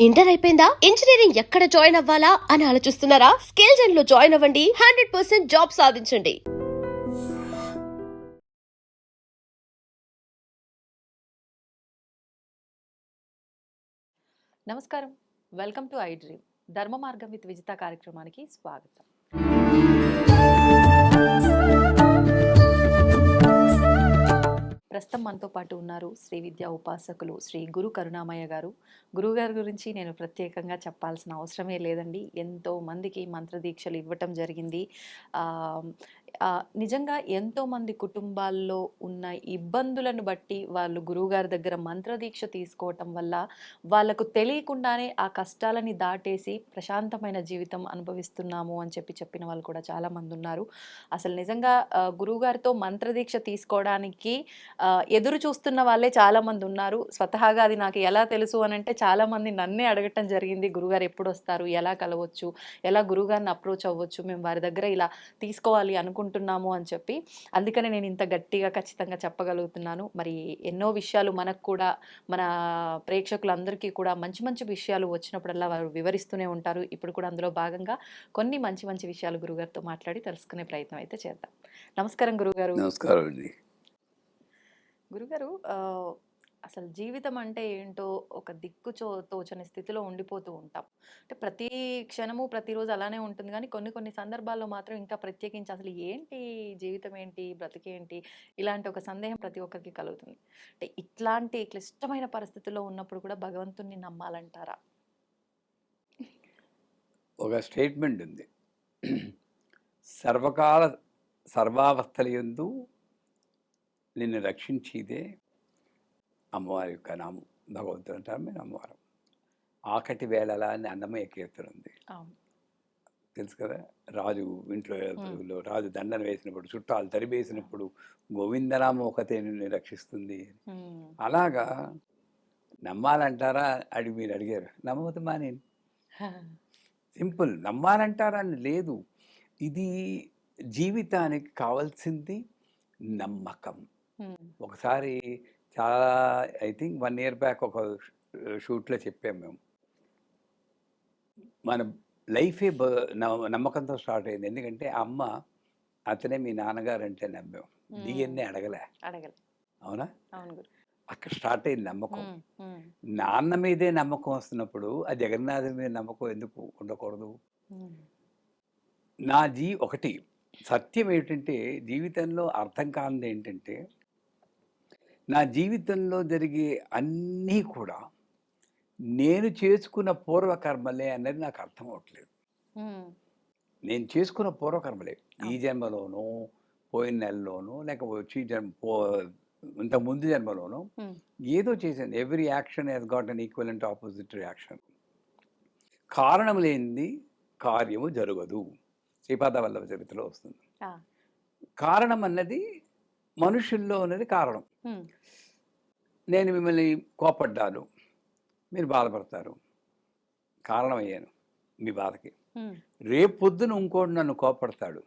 Inter అయిపోయిందా? Engineering ఎక్కడ join అవ్వాలా అని ఆలోచిస్తున్నారా? స్కిల్ జెన్ లో జాయిన్ అవ్వండి. 100% జాబ్ సాధించండి. నమస్కారం, వెల్కమ్ టు ఐ డ్రీమ్. ధర్మ మార్గం విత్ విజిత కార్యక్రమానికి స్వాగతం. ప్రస్తుతం మనతో పాటు ఉన్నారు శ్రీ విద్యా ఉపాసకులు శ్రీ గురు కరుణామయ్య గారు. గురువుగారి గురించి నేను ప్రత్యేకంగా చెప్పాల్సిన అవసరమే లేదండి. ఎంతో మందికి మంత్రదీక్షలు ఇవ్వటం జరిగింది. నిజంగా ఎంతోమంది కుటుంబాల్లో ఉన్న ఇబ్బందులను బట్టి వాళ్ళు గురువుగారి దగ్గర మంత్రదీక్ష తీసుకోవటం వల్ల వాళ్ళకు తెలియకుండానే ఆ కష్టాలని దాటేసి ప్రశాంతమైన జీవితం అనుభవిస్తున్నాము అని చెప్పిన వాళ్ళు కూడా చాలామంది ఉన్నారు. అసలు నిజంగా గురువుగారితో మంత్రదీక్ష తీసుకోవడానికి ఎదురు చూస్తున్న వాళ్ళే చాలామంది ఉన్నారు. స్వతహాగా అది నాకు ఎలా తెలుసు అని అంటే చాలామంది నన్నే అడగటం జరిగింది, గురుగారు ఎప్పుడు వస్తారు, ఎలా కలవచ్చు, ఎలా గురుగారిని అప్రోచ్ అవ్వచ్చు, మేము వారి దగ్గర ఇలా తీసుకోవాలి అనుకుంటున్నాము అని చెప్పి. అందుకనే నేను ఇంత గట్టిగా ఖచ్చితంగా చెప్పగలుగుతున్నాను. మరి ఎన్నో విషయాలు మనకు కూడా, మన ప్రేక్షకులందరికీ కూడా మంచి మంచి విషయాలు వచ్చినప్పుడల్లా వారు వివరిస్తూనే ఉంటారు. ఇప్పుడు కూడా అందులో భాగంగా కొన్ని మంచి మంచి విషయాలు గురుగారితో మాట్లాడి తెలుసుకునే ప్రయత్నం అయితే చేద్దాం. నమస్కారం గురుగారు. నమస్కారం అండి. గురుగారు, అసలు జీవితం అంటే ఏంటో ఒక తోచని స్థితిలో ఉండిపోతూ ఉంటాం. అంటే ప్రతి క్షణము ప్రతిరోజు అలానే ఉంటుంది, కానీ కొన్ని కొన్ని సందర్భాల్లో మాత్రం ఇంకా ప్రత్యేకించి అసలు ఏంటి జీవితం, ఏంటి బ్రతికేంటి, ఇలాంటి ఒక సందేహం ప్రతి ఒక్కరికి కలుగుతుంది. అంటే ఇట్లాంటి క్లిష్టమైన పరిస్థితుల్లో ఉన్నప్పుడు కూడా భగవంతుణ్ణి నమ్మాలంటారా? ఒక స్టేట్మెంట్ ఉంది, సర్వకాల సర్వావస్థలయందు నిన్ను రక్షించేదే అమ్మవారి యొక్క నామం. భగవంతుడు అంటారు, మీరు అమ్మవారు. ఆకటి వేళలా అని అన్నమయ్య కీర్తన ఉంది, తెలుసు కదా. రాజు ఇంట్లో రాజు దండన వేసినప్పుడు, చుట్టాలు తరివేసినప్పుడు గోవిందనామం ఒకతే నిన్ను రక్షిస్తుంది. అలాగా నమ్మాలంటారా అని మీరు అడిగారు. నమ్మవద్దు మానేను, సింపుల్. నమ్మాలంటారా అని లేదు. ఇది జీవితానికి కావాల్సింది నమ్మకం. ఒకసారి చాలా, ఐ థింక్ 1 year బ్యాక్ ఒక షూట్లో చెప్పాము మేము, మన లైఫే నమ్మకంతో స్టార్ట్ అయింది. ఎందుకంటే అమ్మ, అతనే మీ నాన్నగారు అంటే నమ్మాం, డిఎన్ఏ అడగలే. అవునా? అక్కడ స్టార్ట్ అయింది నమ్మకం. నాన్న మీదే నమ్మకం వస్తున్నప్పుడు ఆ జగన్నాథుడి మీద నమ్మకం ఎందుకు ఉండకూడదు? ఒకటి సత్యం ఏంటంటే, జీవితంలో అర్థం కానిది ఏంటంటే, నా జీవితంలో జరిగే అన్నీ కూడా నేను చేసుకున్న పూర్వకర్మలే అన్నది నాకు అర్థం అవట్లేదు. నేను చేసుకున్న పూర్వకర్మలే, ఈ జన్మలోనూ, పోయిన నెలలోనూ, లేక వచ్చి ఇంత ముందు జన్మలోనూ ఏదో చేశాను. Every action has got an equivalent opposite reaction. కారణం లేనిది కార్యము జరగదు, శ్రీపాద వల్లభ చరిత్రలో వస్తుంది. కారణం అన్నది మనుషుల్లో ఉన్నది కారణం. నేను మిమ్మల్ని కోపడ్డాను, మీరు బాధపడతారు, కారణం అయ్యాను మీ బాధకి. రేపు పొద్దున ఇంకోటి నన్ను కోపడతాడు,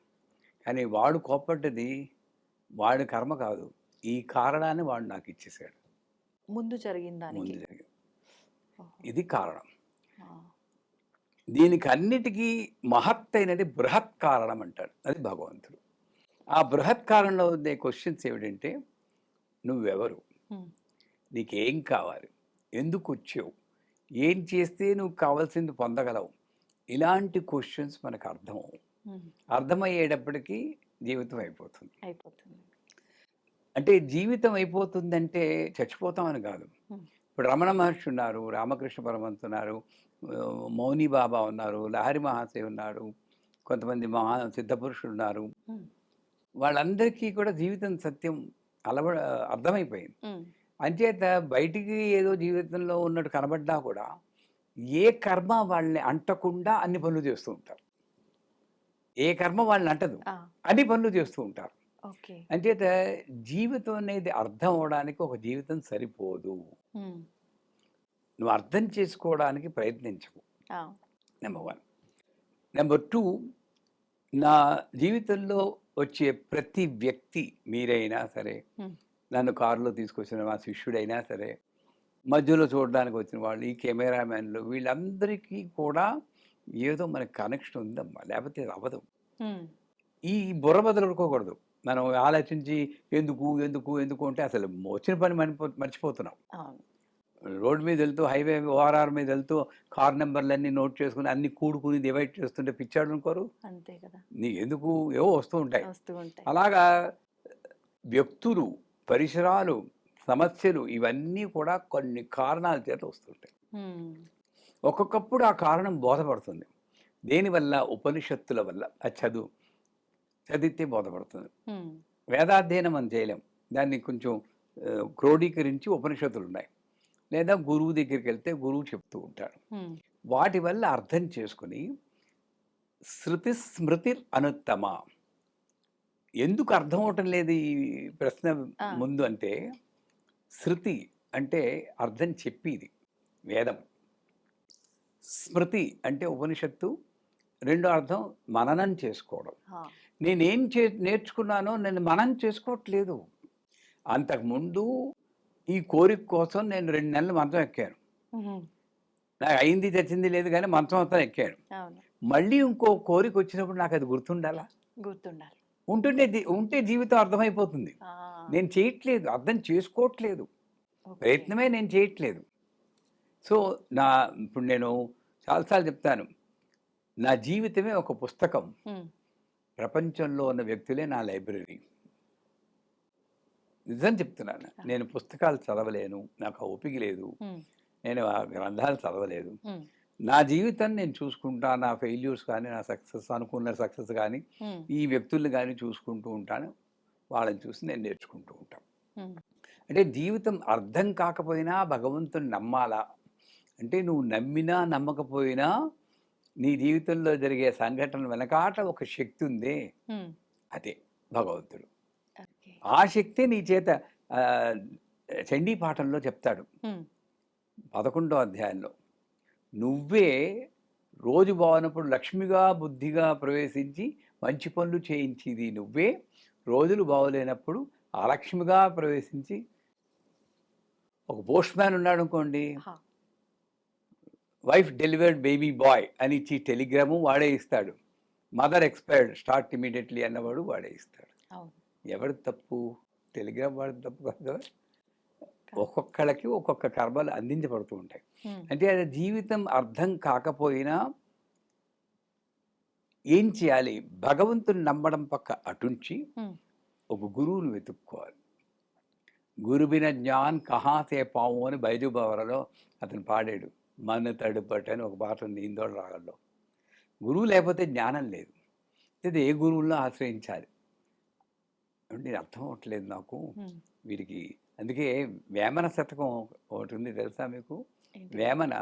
కానీ వాడు కోపడ్డది వాడి కర్మ కాదు, ఈ కారణాన్ని వాడు నాకు ఇచ్చేసాడు, ముందు జరిగింది. ఇది కారణం. దీనికి అన్నిటికీ మహత్తైనది బృహత్ కారణం అంటాడు, అది భగవంతుడు. ఆ బృహత్ కారణంలో ఉండే క్వశ్చన్స్ ఏమిటంటే, నువ్వెవరు, నీకేం కావాలి, ఎందుకు వచ్చావు, ఏం చేస్తే నువ్వు కావాల్సింది పొందగలవు, ఇలాంటి క్వశ్చన్స్ మనకు అర్థమయ్యేటప్పటికీ జీవితం అయిపోతుంది. అంటే జీవితం అయిపోతుందంటే చచ్చిపోతామని కాదు. ఇప్పుడు రమణ మహర్షి ఉన్నారు, రామకృష్ణ పరమంతు ఉన్నారు, మౌని బాబా ఉన్నారు, లహరి మహాశయ ఉన్నారు, కొంతమంది సిద్ధపురుషులు ఉన్నారు. వాళ్ళందరికీ కూడా జీవితం సత్యం అర్థమైపోయింది. అంచేత బయటికి ఏదో జీవితంలో ఉన్నట్టు కనబడ్డా కూడా ఏ కర్మ వాళ్ళని అంటకుండా అన్ని పనులు చేస్తూ ఉంటారు. ఏ కర్మ వాళ్ళని అంటదు, అన్ని పనులు చేస్తూ ఉంటారు. అంచేత జీవితం అనేది అర్థం అవడానికి ఒక జీవితం సరిపోదు. నువ్వు అర్థం చేసుకోవడానికి ప్రయత్నించవు, నెంబర్ 1. నెంబర్ 2, నా జీవితంలో వచ్చే ప్రతి వ్యక్తి, మీరైనా సరే, నన్ను కారులో తీసుకొచ్చిన మా శిష్యుడైనా సరే, మధ్యలో చూడడానికి వచ్చిన వాళ్ళు, ఈ కెమెరామెన్లు వీళ్ళందరికీ కూడా ఏదో మనకి కనెక్షన్ ఉందమ్మా. లేకపోతే ఇది అవ్వదు. హ్మ్. ఈ బుర్ర బదులుకోకూడదు. మనం ఆలోచించి ఎందుకు, ఎందుకు, ఎందుకు అంటే అసలు వచ్చిన పని మర్చిపోతున్నాం. అవును. రోడ్ మీద వెళ్తూ హైవే ఓఆర్ఆర్ మీద వెళ్తూ కార్ నెంబర్లన్నీ నోట్ చేసుకుని అన్ని కూడుకుని డివైడ్ చేస్తుంటే పిచ్చాడు అనుకోరు. అంతే కదా! నీ ఎందుకు ఏవో వస్తూ ఉంటాయి. వస్తూ ఉంటాయి. అలాగా వ్యక్తులు, పరిసరాలు, సమస్యలు ఇవన్నీ కూడా కొన్ని కారణాల చేత వస్తుంటాయి. హ్మ్. ఒక్కొక్కప్పుడు ఆ కారణం బోధపడుతుంది. దేనివల్ల? ఉపనిషత్తుల వల్ల. అది చదివితే బోధపడుతుంది. హ్మ్. వేదాధ్యయనం మనం చేయలేం. దాన్ని కొంచెం క్రోడీకరించి ఉపనిషత్తులు ఉన్నాయి. లేదా గురువు దగ్గరికి వెళ్తే గురువు చెప్తూ ఉంటాడు. హ్మ్. వాటి వల్ల అర్థం చేసుకుని శృతి స్మృతిర్ అనుత్తమ. ఎందుకు అర్థం అవటం లేదు ఈ ప్రశ్న ఆ! ముందు అంటే, శృతి అంటే అర్థం చెప్పేది వేదం. స్మృతి అంటే ఉపనిషత్తు. రెండో అర్థం మననం చేసుకోవడం. ఆ! నేనేం నేర్చుకున్నానో నేను మననం చేసుకోవట్లేదు. అంతకుముందు ఈ కోరిక కోసం నేను 2 నెలలు మంచం ఎక్కాను. హుహు. నాకు అయింది చచ్చింది లేదు కానీ మంచం అంతా ఎక్కాను. అవును. మళ్ళీ ఇంకో కోరిక వచ్చినప్పుడు నాకు అది గుర్తుండాలా? గుర్తుండాలి. ఉంటే జీవితం అర్థమైపోతుంది. ఆ! నేను చేయట్లేదు, అర్థం చేసుకోవట్లేదు. ఓకే. ప్రయత్నమే నేను చేయట్లేదు. సో, ఇప్పుడు నేను చాలాసార్లు చెప్తాను. నా జీవితమే ఒక పుస్తకం. హ్మ్. ప్రపంచంలో ఉన్న వ్యక్తులే నా లైబ్రరీ. నిజం చెప్తున్నాను. నేను పుస్తకాలు చదవలేను. నాకు ఆ ఓపిక లేదు. హ్మ్. నేను ఆ గ్రంథాలు చదవలేదు. హ్మ్. నా జీవితం నేను చూసుకుంటా. నా ఫెయిల్యూర్స్ కానీ, నా అనుకున్న సక్సెస్ కానీ, హ్మ్. ఈ వ్యక్తుల్ని కానీ చూసుకుంటూ ఉంటాను. వాళ్ళని చూసి నేను నేర్చుకుంటూ ఉంటాను. హ్మ్. అంటే జీవితం అర్థం కాకపోయినా భగవంతుని నమ్మాలా? అంటే నువ్వు నమ్మినా నమ్మకపోయినా నీ జీవితంలో జరిగే సంఘటన వెనకాట ఒక శక్తి ఉందే, హ్మ్. అదే భగవంతుడు. ఓకే. ఆ శక్తి నీ చేత చండీ పాఠంలో చెప్తాడు. హ్మ్. 11వ అధ్యాయంలో నువ్వే రోజు బాగున్నప్పుడు లక్ష్మిగా బుద్ధిగా ప్రవేశించి మంచి పనులు చేయించేది నువ్వే. రోజులు బాగోలేనప్పుడు అలక్ష్మిగా ప్రవేశించి, ఒక పోస్ట్ మ్యాన్ ఉన్నాడు అనుకోండి, హా! వైఫ్ డెలివర్డ్ బేబీ బాయ్ అని ఇచ్చి టెలిగ్రాము వాడే ఇస్తాడు. మదర్ ఎక్స్పైర్డ్ స్టార్ట్ ఇమీడియట్లీ అన్నవాడు వాడే ఇస్తాడు. అవును. ఎవరి తప్పు? టెలిగ్రామ్ వాడి తప్పు కాదు కదా. కాదు. ఒక్కొక్కళ్ళకి ఒక్కొక్క కర్మలు అందించబడుతూ ఉంటాయి. హ్మ్. అంటే అది జీవితం అర్థం కాకపోయినా ఏం చేయాలి? భగవంతుని నమ్మడం పక్క అటుంచి హ్మ్. ఒక గురువుని వెతుక్కోవాలి. గురుబిన జ్ఞాన్ కహా సే పావు అని బైజు బావరాలో అతను పాడాడు. మన తడుపట అని ఒక పాట ఉంది ఇందోళ రాగంలో. గురువు లేకపోతే జ్ఞానం లేదు. అయితే ఏ గురువుల్లో ఆశ్రయించాలి అంటే అర్థం అవ్వట్లేదు నాకు హ్మ్. వీరికి. అందుకే వేమన శతకం ఒకటి ఉంది తెలుసా మీకు? ఏంటి? వేమన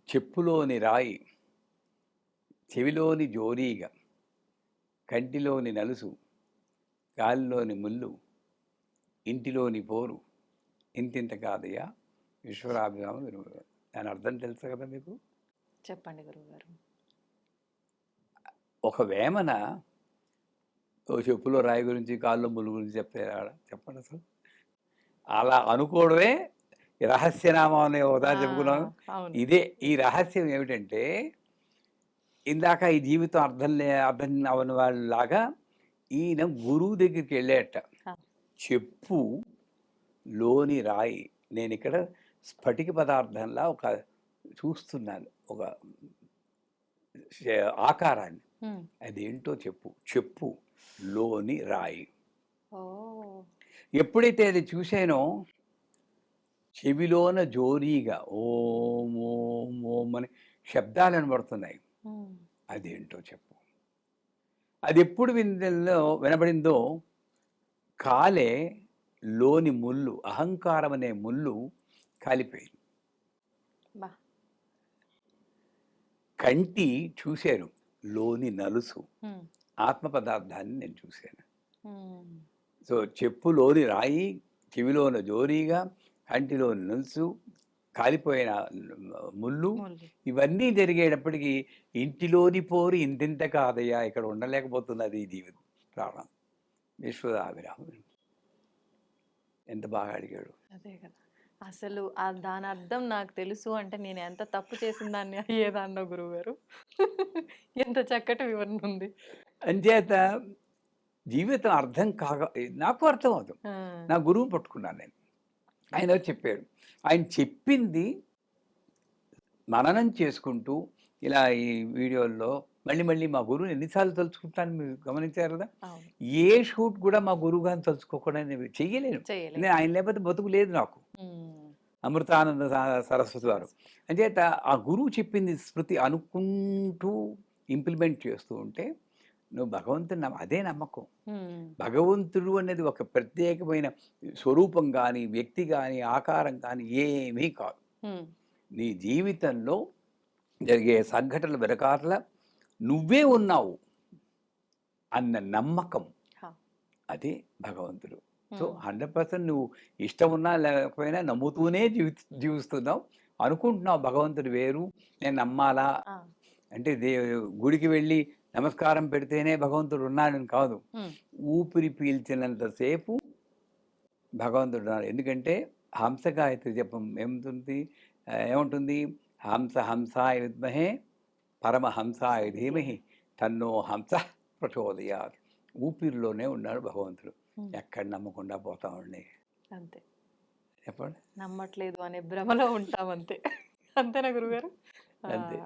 చెప్పులోని రాయి, చెవిలోని జోరీగ, కంటిలోని నలుసు, గాలిలోని ముళ్ళు, ఇంటిలోని పోరు, ఇంతింత కాదయ్యా విశ్వరాభిరామ వినుమ. దాని అర్థం తెలుసు కదా మీకు? చెప్పండి గురువుగారు. ఒక వేమన ఓ చెప్పులో రాయి గురించి కాళ్ళలో ముళ్ళు గురించి చెప్పండి అసలు. అలా అనుకోవడమే రహస్యనామం అనే ఒకసారి చెప్పుకున్నాం. అవును. ఇదే ఈ రహస్యం ఏమిటంటే, ఇందాక ఈ జీవితం అర్థం అవని వాళ్ళలాగా ఈయన గురువు దగ్గరికి వెళ్ళేట. ఆ! చెప్పు లోని రాయి. నేను ఇక్కడ స్ఫటిక పదార్థంలా ఒక చూస్తున్నాను ఒక ఆకారాన్ని. హ్మ్. అదేంటో చెప్పు లోని రాయి. ఓహ్! ఎప్పుడైతే అది చూశానో చెవిలోన జోరీగా ఓం ఓం ఓం అని శబ్దాలు వినబడుతున్నాయి. హ్మ్. అదేంటో చెప్పు. అది ఎప్పుడు వినబడిందో కాలే లోని ముళ్ళు, అహంకారం అనే ముళ్ళు కాలిపోయింది. బా! కంటి చూశాను లోని నలుసు, హ్మ్. ఆత్మ పదార్థాన్ని నేను చూశాను. హ్మ్. సో చెప్పులోని రాయి, చెవిలోన జోరీగా, కంటిలోని నలుసు, కాలిపోయిన ముళ్ళు, ముళ్ళు. ఇవన్నీ జరిగేటప్పటికి ఇంటిలోని పోరు ఇంతింత కాదయ్యా, ఇక్కడ ఉండలేకపోతున్నది ఈ జీవితం ప్రాణం. విశ్వదాభిరామ ఎంత బాగా అడిగాడు. అదే కదా! అసలు దాని అర్థం నాకు తెలుసు అంటే నేను ఎంత తప్పు చేసిన దాన్ని అయ్యేదాన్నో గురువుగారు. ఎంత చక్కటి వివరణ ఉంది. అంచేత జీవితం అర్థం నాకు అర్థం అవుతుంది. ఆ! నా గురువుని పట్టుకున్నాను నేను. ఆయన చెప్పాడు. ఆయన చెప్పింది మననం చేసుకుంటూ ఇలా ఈ వీడియోల్లో మళ్ళీ మా గురువుని ఎన్నిసార్లు తలుచుకుంటాను మీరు గమనించారు కదా! అవును. ఏ షూట్ కూడా మా గురువు గారిని తలుచుకోకుండా నేను చెయ్యలేను. చేయలేదు. నేను ఆయన లేకపోతే బతుకు లేదు నాకు. హ్మ్. అమృతానంద సరస్వతి వారు. అంచేత ఆ గురువు చెప్పింది స్మృతి అనుకుంటూ ఇంప్లిమెంట్ చేస్తూ ఉంటే నువ్వు భగవంతుని అదే నమ్మకం. హ్మ్. భగవంతుడు అనేది ఒక ప్రత్యేకమైన స్వరూపం కానీ, వ్యక్తి కానీ, ఆకారం కానీ ఏమీ కాదు. హ్మ్. నీ జీవితంలో జరిగే సంఘటనల వెనకాతల నువ్వే ఉన్నావు అన్న నమ్మకం హా! అదే భగవంతుడు. సో హ్మ్. 100% నువ్వు ఇష్టం ఉన్నా లేకపోయినా నమ్ముతూనే జీవిస్తున్నావు. అనుకుంటున్నావు భగవంతుడు వేరు, నేను నమ్మాలా ఆ! అంటే గుడికి వెళ్ళి నమస్కారం పెడితేనే భగవంతుడు ఉన్నాడని కాదు. హ్మ్. ఊపిరి పీల్చినంతసేపు భగవంతుడు ఉన్నాడు. ఎందుకంటే హంస గాయత్రి జపం ఏముంటుంది? హంస హంసాయ విద్మహే పరమహంసాయ ధీమహి తన్నో హంస ప్రచోదయాత్. ఊపిరిలోనే ఉన్నాడు భగవంతుడు. హ్మ్. ఎక్కడ నమ్మకుండా పోతామండి అంతే. చెప్పండి. నమ్మట్లేదు అనే భ్రమలో ఉంటాం అంతే. అంతేనా గురుగారు? ఆ! అంతే.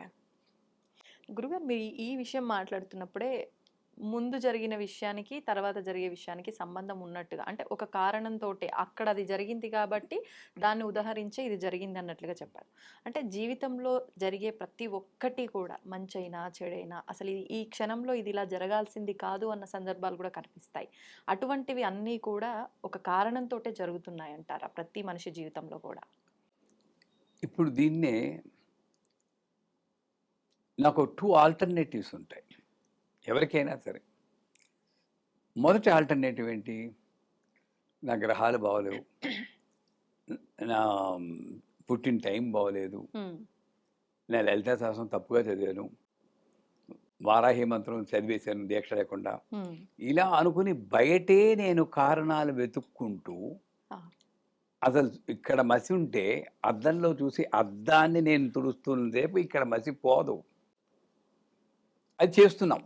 గురుగారు మీరు ఈ విషయం మాట్లాడుతున్నప్పుడే ముందు జరిగిన విషయానికి, తర్వాత జరిగే విషయానికి సంబంధం ఉన్నట్టుగా అంటే ఒక కారణంతోటే అక్కడ అది జరిగింది కాబట్టి దాన్ని ఉదహరించే ఇది జరిగింది అన్నట్లుగా చెప్పారు. అంటే జీవితంలో జరిగే ప్రతి ఒక్కటి కూడా మంచైనా, చెడైనా అసలు ఈ క్షణంలో ఇది ఇలా జరగాల్సింది కాదు అన్న సందర్భాలు కూడా కనిపిస్తాయి. అటువంటివి అన్నీ కూడా ఒక కారణంతోటే జరుగుతున్నాయంటారా ప్రతి మనిషి జీవితంలో కూడా? ఇప్పుడు దీన్నే నాకు 2 ఆల్టర్‌నేటివ్స్ ఉంటాయి. ఎవరికైనా సరే. మొదటి ఆల్టర్‌నేటివ్ ఏంటి? నా గ్రహాలు బాగోలేవు. నా పుట్టిన టైం బాగోలేదు. హ్మ్. నేను లలితా సహస్రం తప్పుగా చదివాను. వారాహి మంత్రం చదివేశాను దీక్ష లేకుండా. హ్మ్. ఇలా అనుకుని బయటే నేను కారణాలు వెతుక్కుంటూ ఆ! అసలు ఇక్కడ మసి ఉంటే అద్దంలో చూసి అద్దాన్ని నేను తుడుస్తున్న సేపు ఇక్కడ మసి పోదు. అది చేస్తున్నాం.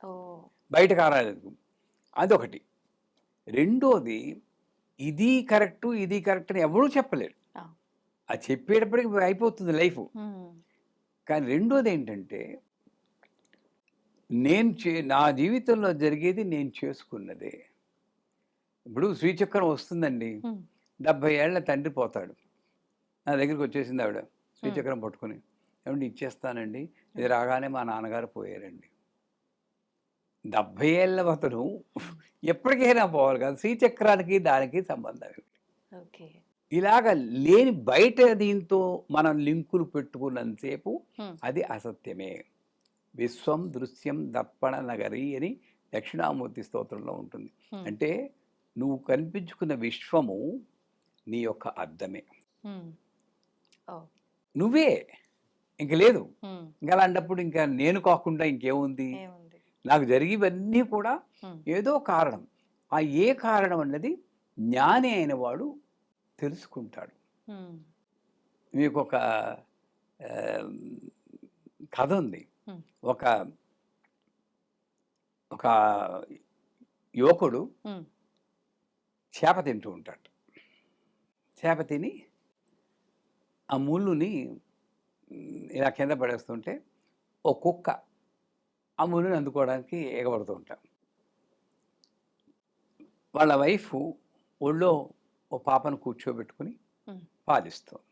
ఓహ్! బయట కారణాలు అదొకటి. రెండోది ఇది కరెక్టు, ఇది కరెక్ట్ అని ఎవరూ చెప్పలేరు. ఆ! అది చెప్పేటప్పటికి అయిపోతుంది లైఫు. హ్మ్. కానీ రెండోదేంటంటే నా జీవితంలో జరిగేది నేను చేసుకున్నదే. ఇప్పుడు శ్రీచక్రం వస్తుందండి. హ్మ్. 70 ఏళ్ల తండ్రి పోతాడు. నా దగ్గరికి వచ్చేసింది ఆవిడ హ్మ్. శ్రీచక్రం పట్టుకుని. ఏవండీ ఇచ్చేస్తానండి. ఇది హ్మ్. రాగానే మా నాన్నగారు పోయారండి. 70 ఏళ్ల అతను హ్మ్. ఎప్పటికైనా పోవాలి కదా! శ్రీచక్రానికి దానికి సంబంధం ఏమిటి? ఓకే. ఇలాగ లేని బయట దీంతో మనం లింకులు పెట్టుకున్నంత సేపు హ్మ్. అది అసత్యమే. విశ్వం దృశ్యం దర్పణ నగరి అని దక్షిణామూర్తి స్తోత్రంలో ఉంటుంది. హ్మ్. అంటే నువ్వు కనిపించుకున్న విశ్వము నీ యొక్క అద్దమే. హ్మ్. ఓహ్! నువ్వే. ఇంక లేదు. హ్మ్. ఇంక అలాంటప్పుడు ఇంకా నేను కాకుండా ఇంకేముంది? ఏముంది? నాకు జరిగేవన్నీ కూడా హ్మ్. ఏదో కారణం. ఆ ఏ కారణం అన్నది జ్ఞాని అయిన వాడు తెలుసుకుంటాడు. హ్మ్. మీకొక ఆహ్, కథ ఉంది. హ్మ్. ఒక ఒక యువకుడు హ్మ్. చేప తింటూ ఉంటాడు. చేప తిని ఆ ముళ్ళుని ఇలా కింద పడేస్తుంటే ఓ కుక్క ఆ ముళ్ళుని అందుకోవడానికి ఎగబడుతూ ఉంటాడు. వాళ్ళ వైఫు ఒళ్ళో ఓ పాపను కూర్చోబెట్టుకుని హ్మ్. పాలిస్తుంది.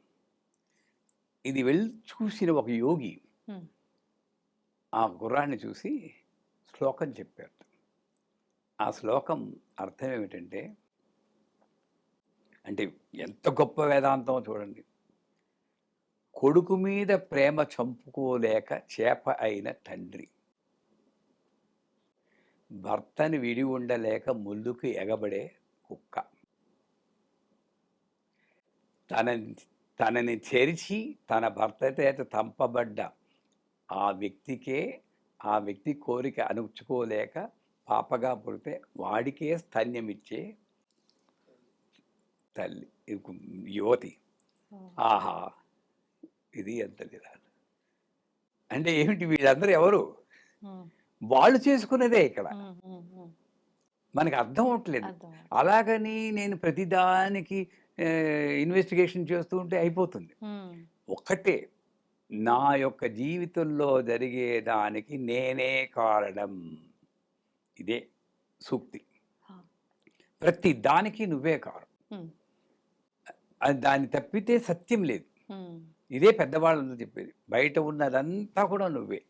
ఇది వెళ్ళి చూసిన ఒక యోగి హ్మ్. ఆ గుర్రాన్ని చూసి శ్లోకం చెప్పారు. ఆ శ్లోకం అర్థం ఏమిటంటే, అంటే ఎంత గొప్ప వేదాంతమో చూడండి. కొడుకు మీద ప్రేమ చంపుకోలేక చేప అయిన తండ్రి, భర్తని విడి ఉండలేక ముళ్ళుకు ఎగబడే కుక్క, తనని తనని చెరిచి తన భర్త చేత తంపబడ్డ ఆ వ్యక్తికే ఆ వ్యక్తి కోరిక అణుచుకోలేక పాపగా పుడితే వాడికే స్తన్యమిచ్చే తల్లి యువతి. ఆహా! ఇది ఎంత నిదానం. అంటే ఏమిటి వీళ్ళందరూ ఎవరు? వాళ్ళు చేసుకున్నదే ఇక్కడ. మనకు అర్థం అవ్వట్లేదు. అర్థం అలాగని నేను ప్రతిదానికి ఇన్వెస్టిగేషన్ చేస్తూ ఉంటే అయిపోతుంది. ఒక్కటే నా యొక్క జీవితంలో జరిగే దానికి నేనే కారణం. ఇదే సూక్తి. ప్రతి దానికి నువ్వే కారణం. దాన్ని తప్పితే సత్యం లేదు. ఇదే పెద్దవాళ్ళందరూ చెప్పేది. బయట ఉన్నదంతా కూడా నువ్వే.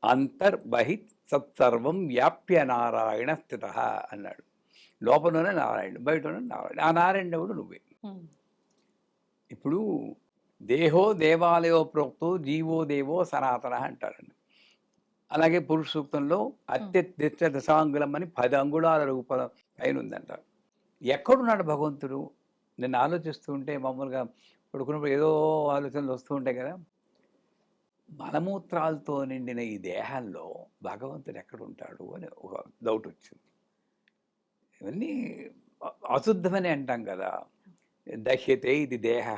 అంతర్బహిత్ సత్సర్వం వ్యాప్య నారాయణ స్థిత అన్నాడు. లోపలనే నారాయణుడు, బయట ఉన్న నారాయణ. ఆ నారాయణుడు నువ్వే. ఇప్పుడు దేహో దేవాలయో ప్రోక్తో జీవో దేవో సనాతన అంటారండి. అలాగే పురుష సూక్తంలో అత్యత్యచ్చ దశాంగులం అని 10 అంగుళాల రూపం పైన ఉందంట. ఎక్కడున్నాడు భగవంతుడు? నేను ఆలోచిస్తూ ఉంటే మామూలుగా పడుకున్నప్పుడు ఏదో ఆలోచనలు వస్తూ ఉంటాయి కదా. మలమూత్రాలతో నిండిన ఈ దేహంలో భగవంతుడు ఎక్కడుంటాడు అని ఒక డౌట్ వచ్చింది. ఇవన్నీ అశుద్ధమని అంటాం కదా. దహ్యతే ఇది దేహ,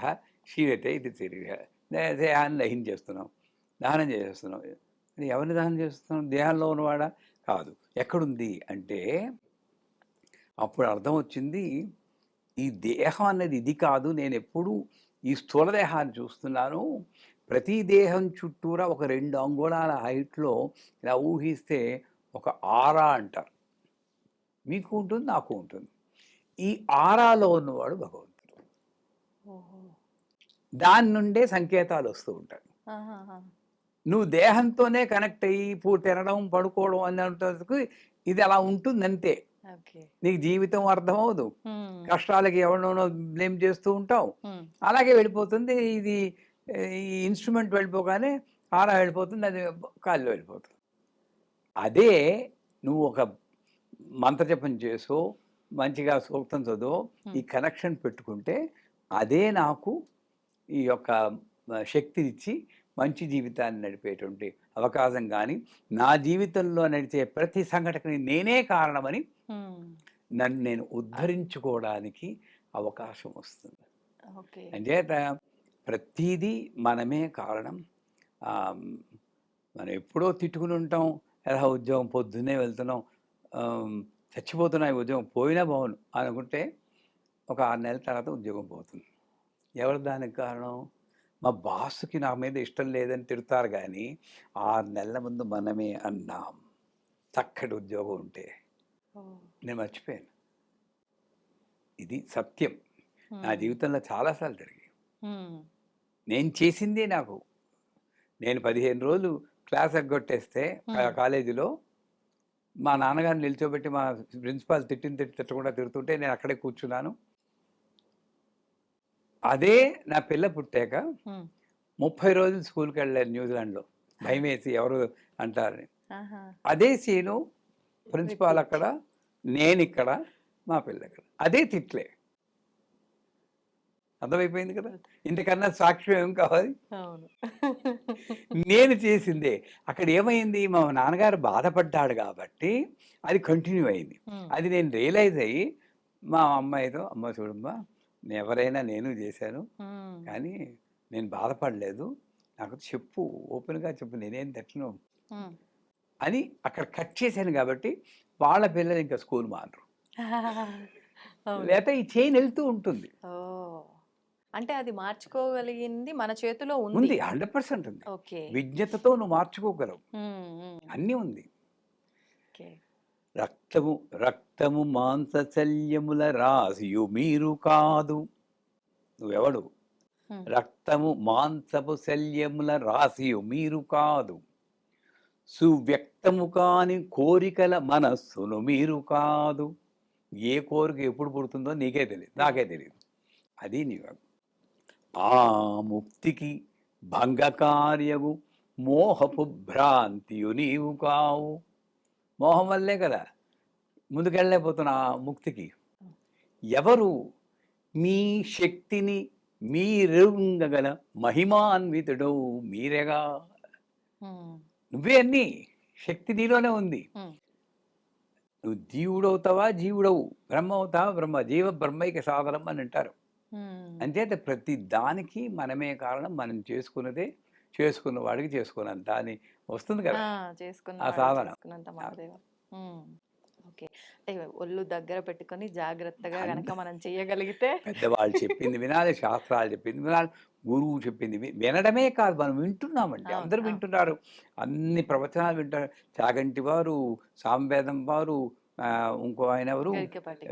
క్షీయతే ఇది శరీర. దేహాన్ని దహించేస్తున్నాం, దహనం చేసేస్తున్నాం. ఎవరిని దహనం చేస్తున్నాం? దేహంలో ఉన్నవాడా? కాదు. ఎక్కడుంది అంటే అప్పుడు అర్థం వచ్చింది, ఈ దేహం అన్నది ఇది కాదు. నేను ఎప్పుడు ఈ స్థూల దేహాన్ని చూస్తున్నాను. ప్రతి దేహం చుట్టూరా ఒక 2 అంగుళాల హైట్లో ఇలా ఊహిస్తే ఒక ఆరా అంటారు. మీకు ఉంటుంది, నాకు ఉంటుంది. ఈ ఆరాలో ఉన్నవాడు భగవంతుడు. దాని నుండే సంకేతాలు వస్తూ ఉంటాయి. నువ్వు దేహంతోనే కనెక్ట్ అయ్యి తినడం, పడుకోవడం అన్నంతకు ఇది అలా ఉంటుంది అంతే. నీకు జీవితం అర్థమవదు. కష్టాలకి ఎవరినో బ్లేమ్ చేస్తూ ఉంటావు. అలాగే వెళ్ళిపోతుంది. ఇది ఈ ఇన్స్ట్రుమెంట్ వెళ్ళిపోగానే ఆరా వెళ్ళిపోతుంది, అది కాల్లో వెళ్ళిపోతుంది. అదే నువ్వు ఒక మంత్రజపం చేసో మంచిగా సూక్తం చదువు ఈ కనెక్షన్ పెట్టుకుంటే అదే నాకు ఈ యొక్క శక్తినిచ్చి మంచి జీవితాన్ని నడిపేటువంటి అవకాశం. కానీ నా జీవితంలో నడిచే ప్రతి సంఘటనకి నేనే కారణమని నన్ను నేను ఉద్ధరించుకోవడానికి అవకాశం వస్తుంది. అంచేత ప్రతిదీ మనమే కారణం. మనం ఎప్పుడో తిట్టుకుని ఉంటాం, ఎలా ఉద్యోగం పొద్దున్నే వెళ్తున్నాం, చచ్చిపోతున్నాయి ఉద్యోగం పోయినా బాగుండు అనుకుంటే ఒక 6 నెలల తర్వాత ఉద్యోగం పోతుంది. ఎవరు దానికి కారణం? మా బాస్కి నా మీద ఇష్టం లేదని తిడతారు, కానీ 6 నెలల ముందు మనమే అన్నాం చక్కటి ఉద్యోగం ఉంటే. నేను మర్చిపోయాను. ఇది సత్యం. నా జీవితంలో చాలాసార్లు జరిగాయి. నేను చేసిందే నాకు. నేను 15 రోజులు క్లాస్ ఎగ్గొట్టేస్తే కాలేజీలో మా నాన్నగారిని నిల్చోబెట్టి మా ప్రిన్సిపాల్ తిట్టకుండా తిడుతుంటే నేను అక్కడే కూర్చున్నాను. అదే నా పిల్ల పుట్టాక 30 రోజులు స్కూల్కి వెళ్ళాను న్యూజిలాండ్లో, భయం వేసి ఎవరు అంటారని. అదే సీను, ప్రిన్సిపాల్ అక్కడ, నేను ఇక్కడ, మా పిల్ల ఇక్కడ, అదే తిట్లే. అర్థమైపోయింది కదా. ఇంతకన్నా సాక్ష్యం ఏం కావాలి? నేను చేసిందే. అక్కడ ఏమైంది, మా నాన్నగారు బాధపడ్డాడు కాబట్టి అది కంటిన్యూ అయింది. అది నేను రియలైజ్ అయ్యి మా అమ్మాయితో, అమ్మ చూడమ్మా, ఎవరైనా నేను చేశాను, కానీ నేను బాధపడలేదు, నాకు చెప్పు, ఓపెన్గా చెప్పు, నేనేం తిట్టను అని అక్కడ కట్ చేశాను. కాబట్టి వాళ్ళ పిల్లలు ఇంకా స్కూల్ మానరు. లేకపోతే ఈ చైన్ వెళ్తూ ఉంటుంది. అంటే అది మార్చుకోగలిగింది మన చేతిలో ఉంది. 100% ఉంది. విజ్ఞతతో నువ్వు మార్చుకోగలవు. అన్నీ ఉంది. రక్తము మాంసశల్యముల రాసియు మీరు కాదు. నువ్వెవడు? రక్తము మాంసపు శల్యముల రాసియు మీరు కాదు. సువ్యక్తము కాని కోరికల మనస్సును మీరు కాదు. ఏ కోరిక ఎప్పుడు పుడుతుందో నీకే తెలియదు, నాకే తెలియదు. అది నీవు. ఆ ముక్తికి భంగకార్యము మోహపు భ్రాంతియు నీవు కావు. మోహం వల్లే కదా ముందుకెళ్ళలేకపోతున్నా ముక్తికి. ఎవరు? మీ శక్తిని మీరుంగగల మహిమాన్వితుడు మీరేగా. నువ్వే అన్నీ. శక్తి నీలోనే ఉంది. నువ్వు జీవుడవుతావా జీవుడవు, బ్రహ్మ అవుతావా బ్రహ్మ. జీవ బ్రహ్మైక సాధనం అని అంటారు. అంచేత ప్రతి దానికి మనమే కారణం. మనం చేసుకున్న వాడికి చేసుకున్నంత అని వస్తుంది కదా చేసుకున్న ఆ వాడికి సాధన. చేసుకున్నంత మహాదేవ. ఓకే. అంటే ఒళ్ళు దగ్గర పెట్టుకొని జాగ్రత్తగా గనక మనం చేయగలిగితే పెద్దవాళ్ళు చెప్పింది వినాలి, శాస్త్రాలు చెప్పింది వినాలి, గురువు చెప్పింది వినడమే కాదు, మనం వింటున్నామండి. అవును. అందరూ అవును. వింటున్నారు. అన్ని ప్రవచనాలు వింటారు. చాగంటి వారు, సామవేదం వారు, ఇంకో ఆయన ఎవరు, గరికపాటి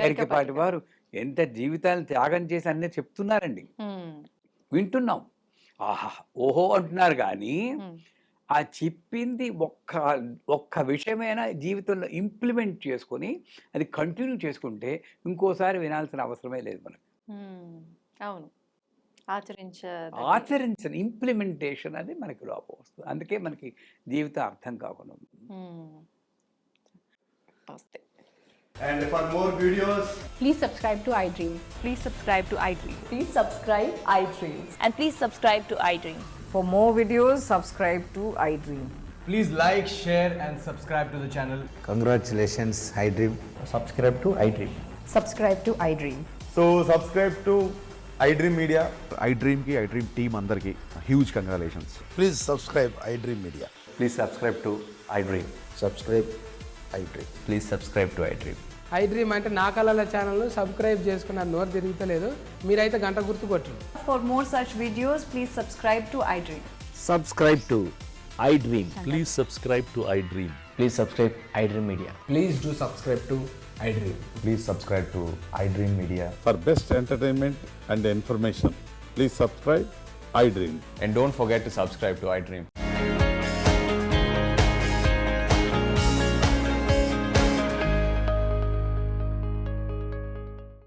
గరికపాటి వారు ఎంత జీవితాలను త్యాగం చేసి అన్నీ చెప్తున్నారండి. వింటున్నాం. ఆహా ఓహో అంటున్నారు కానీ ఆ చెప్పింది ఒక్క విషయమైనా జీవితంలో ఇంప్లిమెంట్ చేసుకొని అది కంటిన్యూ చేసుకుంటే ఇంకోసారి వినాల్సిన అవసరమే లేదు మనకు. అవును. ఆచరించిన ఇంప్లిమెంటేషన్ అది మనకి లోపం వస్తుంది. అందుకే మనకి జీవితం అర్థం కాకుండా ఉంటుంది. వస్తే And for more videos, Please subscribe to iDream. Please subscribe to iDream. Please subscribe iDream. And please subscribe to iDream. For more videos, subscribe to iDream. please like, share, and subscribe to the channel. Congratulations, iDream. subscribe to iDream. Subscribe to iDream. So subscribe to iDream Media. iDream ki iDream team అందరికి huge congratulations. Please subscribe iDream Media. Please subscribe to iDream. Subscribe iDream. Please subscribe to iDream. iDream అంటే నా కళల ఛానల్ను subscribe చేసుకున్న నోరు తిరుగుతలేదు. మీరైతే గంట గుర్తు కొట్టండి. For more such videos, please subscribe to iDream. Subscribe to iDream. Please subscribe to iDream. Please subscribe iDream Media. Please do subscribe to iDream. Please subscribe to iDream Media. For best entertainment and information, please subscribe iDream. And don't forget to subscribe to iDream.